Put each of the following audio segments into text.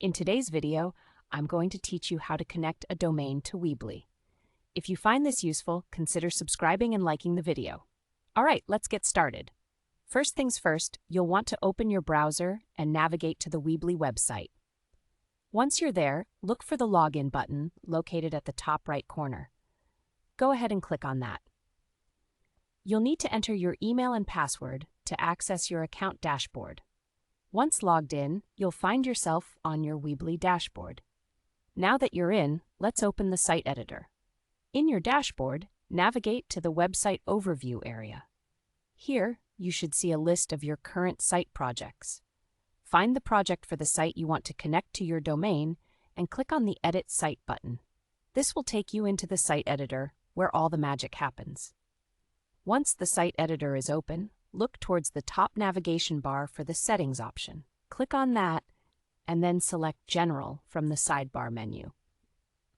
In today's video, I'm going to teach you how to connect a domain to Weebly. If you find this useful, consider subscribing and liking the video. All right, let's get started. First things first, you'll want to open your browser and navigate to the Weebly website. Once you're there, look for the login button located at the top right corner. Go ahead and click on that. You'll need to enter your email and password to access your account dashboard. Once logged in, you'll find yourself on your Weebly dashboard. Now that you're in, let's open the site editor. In your dashboard, navigate to the website overview area. Here, you should see a list of your current site projects. Find the project for the site you want to connect to your domain and click on the Edit Site button. This will take you into the site editor where all the magic happens. Once the site editor is open, look towards the top navigation bar for the Settings option. Click on that and then select General from the sidebar menu.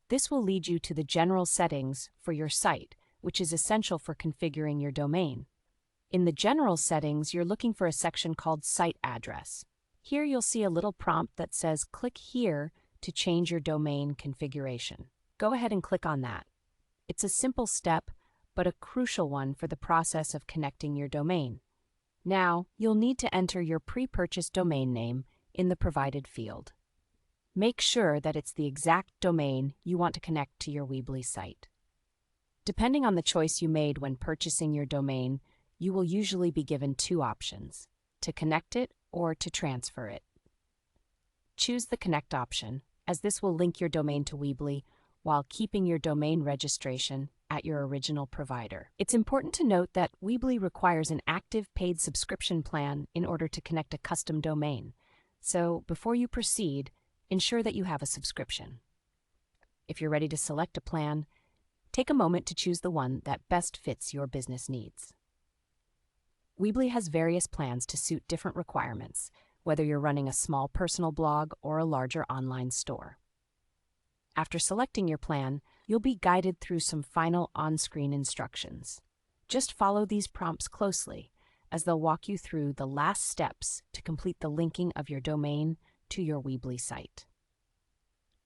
This will lead you to the general settings for your site, which is essential for configuring your domain. In the general settings, you're looking for a section called Site Address. Here you'll see a little prompt that says click here to change your domain configuration. Go ahead and click on that. It's a simple step, but a crucial one for the process of connecting your domain. Now, you'll need to enter your pre-purchased domain name in the provided field. Make sure that it's the exact domain you want to connect to your Weebly site. Depending on the choice you made when purchasing your domain, you will usually be given two options: to connect it or to transfer it. Choose the Connect option, as this will link your domain to Weebly while keeping your domain registration at your original provider. It's important to note that Weebly requires an active paid subscription plan in order to connect a custom domain. So before you proceed, ensure that you have a subscription. If you're ready to select a plan, take a moment to choose the one that best fits your business needs. Weebly has various plans to suit different requirements, whether you're running a small personal blog or a larger online store. After selecting your plan, you'll be guided through some final on-screen instructions. Just follow these prompts closely, as they'll walk you through the last steps to complete the linking of your domain to your Weebly site.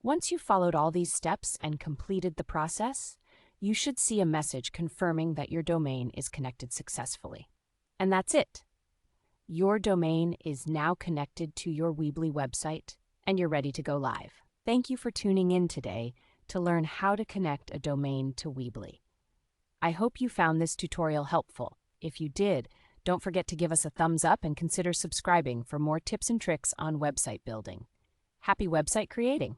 Once you've followed all these steps and completed the process, you should see a message confirming that your domain is connected successfully. And that's it. Your domain is now connected to your Weebly website, and you're ready to go live. Thank you for tuning in today to learn how to connect a domain to Weebly. I hope you found this tutorial helpful. If you did, don't forget to give us a thumbs up and consider subscribing for more tips and tricks on website building. Happy website creating!